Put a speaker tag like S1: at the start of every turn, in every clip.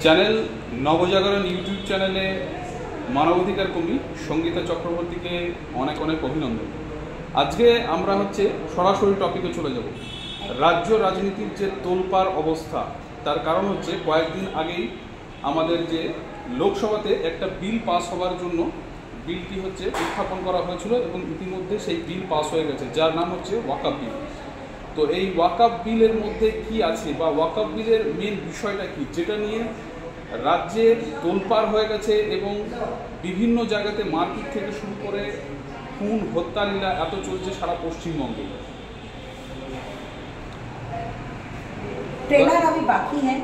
S1: Channel নবজাগরণ YouTube চ্যানেলে মানবাধিকার কর্মী সঙ্গীতা চক্রবর্তীকে অনেক অনেক অভিনন্দন। আজকে আমরা সরাসরি টপিকে চলে যাব। রাজ্য রাজনীতির যে তোলপাড় অবস্থা, তার কারণ কয়েকদিন আগেই আমাদের যে লোকসভাতে একটা বিল পাস হওয়ার জন্য বিলটি উত্থাপন করা হয়েছিল এবং ইতিমধ্যে সেই বিল পাস হয়ে গেছে, যার নাম ওয়াকফ বিল। তো এই ওয়াকফ বিলের মধ্যে কি আছে বা ওয়াকফ বিলের মেন বিষয়টা কি, যেটা নিয়ে রাজ্যে তোলপাড় হয়ে গেছে এবং বিভিন্ন জায়গাতে মারপিট থেকে শুরু করে খুন হত্যালীলা এত চলছে সারা পশ্চিমবঙ্গে।
S2: ट्रेलर अभी बाकी है,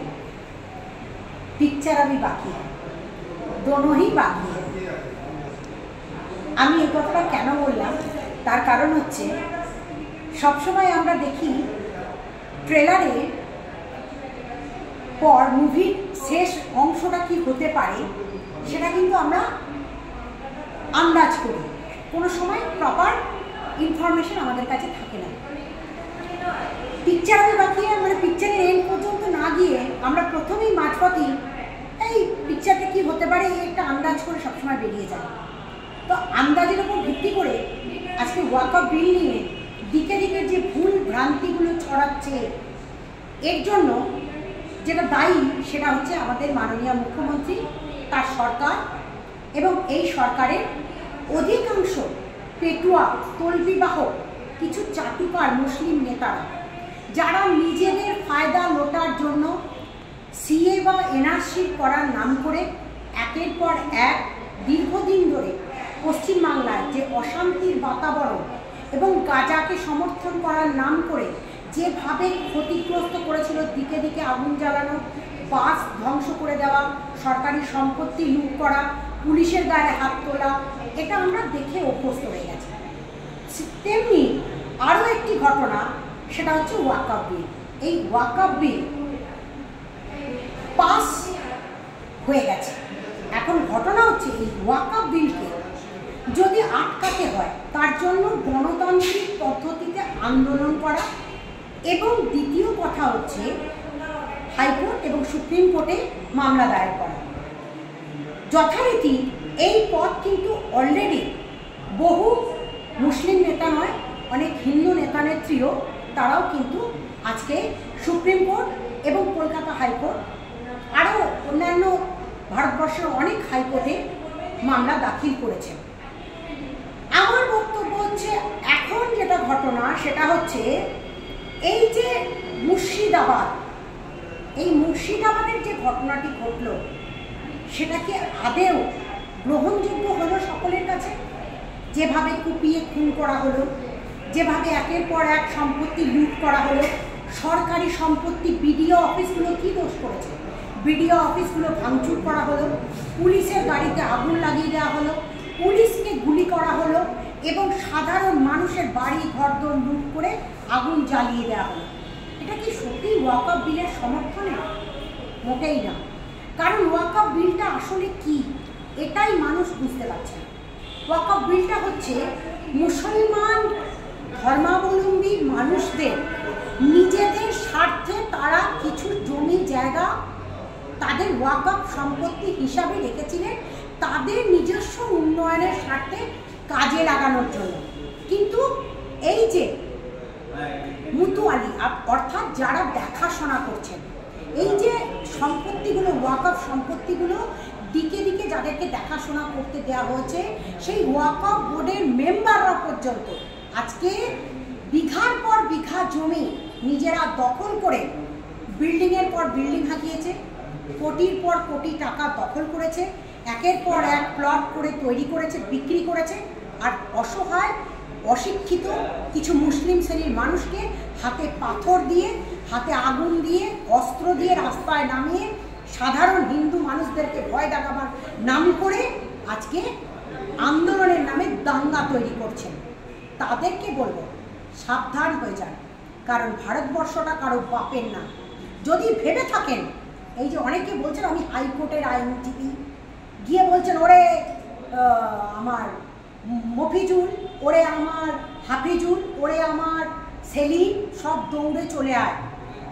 S2: पिक्चर अभी बाकी है, दोनों ही बाकी है। আমি এই কথাটা কেন বললাম, তার কারণ সবসময় আমরা দেখি ট্রেলারে পর মুভির শেষ অংশটা কি হতে পারে সেটা কিন্তু আমরা আন্দাজ করি, কোনো সময় প্রপার ইনফরমেশন আমাদের কাছে থাকে না। পিকচারে বাকি মানে পিকচারের এন্ড পর্যন্ত না গিয়ে আমরা প্রথমেই মাঝপথেই এই পিকচারটা কি হতে পারে একটা আন্দাজ করে সবসময় বেরিয়ে যায়। তো আন্দাজের উপর ভিত্তি করে আজকে ওয়াকফ বিল নিয়ে দিকে দিকে যে ভুল ভ্রান্তিগুলো ছড়াচ্ছে, এর জন্য যেটা দায়ী সেটা আমাদের মাননীয় মুখ্যমন্ত্রী, তার সরকার এবং এই সরকারের অধিকাংশ পেটুয়া তলবিবাহক কিছু চাটুকার মুসলিম নেতারা, যারা নিজেদের ফায়দা লোটার জন্য সিএ বা এনআরসি করার নাম করে একের পর এক দীর্ঘদিন ধরে পশ্চিমবাংলায় যে অশান্তির বাতাবরণ এবং গাজাকে সমর্থন করার নাম করে যেভাবে ক্ষতিগ্রস্ত করেছিল, দিকে দিকে আগুন জ্বালানো, বাস ধ্বংস করে দেওয়া, সরকারি সম্পত্তি লুট করা, পুলিশের গায়ে হাত তোলা, এটা আমরা দেখে অভ্যস্ত হয়ে গেছি। তেমনি আরও একটি ঘটনা, সেটা ওয়াকফ বিল। এই ওয়াকফ বিল পাস হয়ে গেছে। এখন ঘটনা এই ওয়াকফ বিলকে যদি আটকাতে হয়, তার জন্য গণতান্ত্রিক পদ্ধতিতে আন্দোলন করা এবং দ্বিতীয় কথা হাইকোর্ট এবং সুপ্রিম কোর্টে মামলা দায়ের করা। যথারীতি এই পথ কিন্তু অলরেডি বহু মুসলিম নেতা নয়, অনেক হিন্দু নেতা নেত্রীও তারাও কিন্তু আজকে সুপ্রিম কোর্ট এবং কলকাতা হাইকোর্ট আরও অন্যান্য ভারতবর্ষের অনেক হাইকোর্টে মামলা দাখিল করেছে। আমার বক্তব্য এখন যেটা ঘটনা সেটা এই যে মুর্শিদাবাদ, এই মুর্শিদাবাদের যে ঘটনাটি ঘটল, সেটা কি আদেও গ্রহণযোগ্য হলো সকলের কাছে? যেভাবে কুপিয়ে খুন করা হলো, যেভাবে একের পর এক সম্পত্তি লুট করা হলো, সরকারি সম্পত্তি, বিডিও অফিসগুলো কি দোষ করেছে, বিডিও অফিসগুলো ভাঙচুর করা হলো, পুলিশের গাড়িতে আগুন লাগিয়ে দেওয়া হলো, পুলিশকে গুলি করা হলো এবং সাধারণ মানুষের বাড়ি ঘরদোর লুট করে আগুন জ্বালিয়ে দেওয়া হলো। এটা কি সত্যি ওয়াকফ বিলের সমর্থনে? মোটেই না। কারণ ওয়াকফ বিলটা আসলে কি, এটাই মানুষ বুঝতে পারছে না। ওয়াকফ বিলটা মুসলমান ধর্মাবলম্বী মানুষদের নিজেদের স্বার্থে তারা কিছু জমি জায়গা তাদের ওয়াকফ সম্পত্তি হিসাবে রেখেছিলেন, তাদের নিজস্ব উন্নয়নের স্বার্থে কাজে লাগানোর জন্য। কিন্তু এই যে মুতুয়ালি অর্থাৎ যারা দেখাশোনা করছেন, এই যে সম্পত্তিগুলো, ওয়াকফ সম্পত্তিগুলো দিকে দিকে যাদেরকে দেখাশোনা করতে দেওয়া হয়েছে, সেই ওয়াকফ বোর্ডের মেম্বাররা পর্যন্ত আজকে বিঘার পর বিঘা জমি নিজেরা দখল করে বিল্ডিংয়ের পর বিল্ডিং হাঁকিয়েছে, কোটির পর কোটি টাকা দখল করেছে, একের পর এক প্লট করে তৈরি করেছে, বিক্রি করেছে। আর অসহায় অশিক্ষিত কিছু মুসলিম শ্রেণীর মানুষকে হাতে পাথর দিয়ে, হাতে আগুন দিয়ে, অস্ত্র দিয়ে রাস্তায় নামিয়ে সাধারণ হিন্দু মানুষদেরকে ভয় দেখাবার নাম করে আজকে আন্দোলনের নামে দাঙ্গা তৈরি করছেন। তাদেরকে বলবো সাবধান হয়ে যান, কারণ ভারতবর্ষটা কারো বাপের না। যদি ভেবে থাকেন, এই যে অনেকে বলছেন আমি হাইকোর্টের আইনজীবী, গিয়ে বলছেন ওরে আমার মফিজুল, ওরে আমার হাফিজুল, ওরে আমার সেলিম, সব দৌড়ে চলে আয়।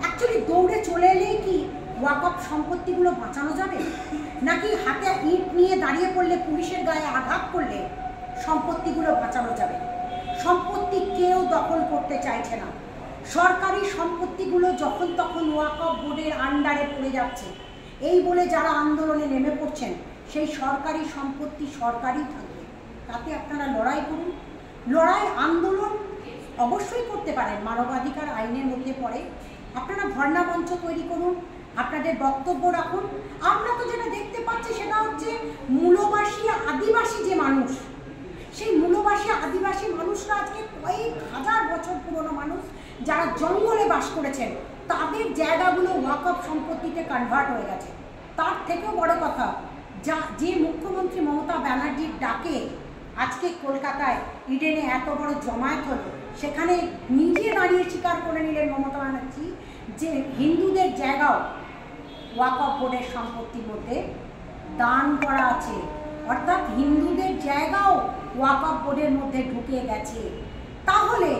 S2: অ্যাকচুয়ালি দৌড়ে চলে এলেই কি ওয়াকফ সম্পত্তিগুলো বাঁচানো যাবে, নাকি হাতে ইট নিয়ে দাঁড়িয়ে পড়লে, পুলিশের গায়ে আঘাত করলে সম্পত্তিগুলো বাঁচানো যাবে? সম্পত্তি কেউ দখল করতে চাইছে না। সরকারি সম্পত্তিগুলো যখন তখন ওয়াকফ বোর্ডের আন্ডারে পড়ে যাচ্ছে, এই বলে যারা আন্দোলনে নেমে পড়ছেন সেই সরকারি সম্পত্তি সরকারই থাকবে, তাতে আপনারা লড়াই করুন। লড়াই আন্দোলন অবশ্যই করতে পারেন, মানবাধিকার আইনের মধ্যে পড়ে। আপনারা ধর্ণা মঞ্চ তৈরি করুন, আপনাদের বক্তব্য রাখুন। আমরা তো যেটা দেখতে পাচ্ছি সেটা হচ্ছে মূলবাসী আদিবাসী যে মানুষ, সেই মূলবাসী আদিবাসী মানুষরা আজকে কয়েক হাজার বছর পুরনো মানুষ, যারা জঙ্গলে বাস করেছেন, তাদের জায়গাগুলো ওয়াকফ সম্পত্তিতে কনভার্ট হয়ে গেছে। তার থেকেও বড় কথা, যে মুখ্যমন্ত্রী মমতা ব্যানার্জির ডাকে আজকে কলকাতায় ইডেনে এত বড় জমায়েত হলো, সেখানে নিজে দাঁড়িয়ে স্বীকার করে নিলেন মমতা ব্যানার্জি যে হিন্দুদের জায়গাও ওয়াকফ বোর্ডের সম্পত্তির মধ্যে দান করা আছে, অর্থাৎ হিন্দুদের জায়গাও ওয়াকফ বোর্ডের মধ্যে ঢুকে গেছে। তাহলে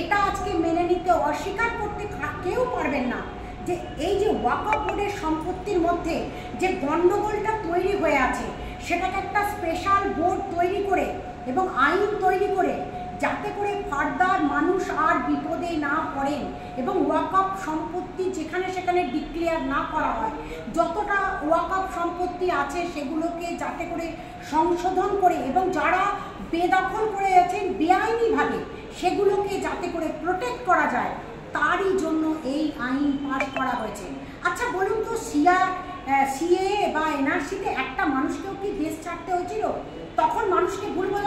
S2: এটা আজকে মেনে নিতে অস্বীকার করতে কেউ পারবেন না যে এই যে ওয়াকফ বোর্ডের সম্পত্তির মধ্যে যে গণ্ডগোলটা তৈরি হয়ে আছে, সেটাকে একটা স্পেশাল বোর্ড তৈরি করে এবং আইন তৈরি করে, যাতে করে ফার্দার মানুষ আর বিপদে না পড়েন এবং ওয়াকফ সম্পত্তি যেখানে সেখানে ডিক্লেয়ার না করা হয়, যতটা ওয়াকফ সম্পত্তি আছে সেগুলোকে যাতে করে সংশোধন করে এবং যারা বেদখল করে আছেন বেআইনিভাবে সেগুলোকে যাতে করে প্রোটেক্ট করা যায়, তারই জন্য এই আইন পাস করা হয়েছে। আচ্ছা বলুন তো, সিএ বা এনআরসিতে একটা মানুষকেও কি দেশ ছাড়তে হয়েছিল? তখন মানুষকে ভুল বোঝা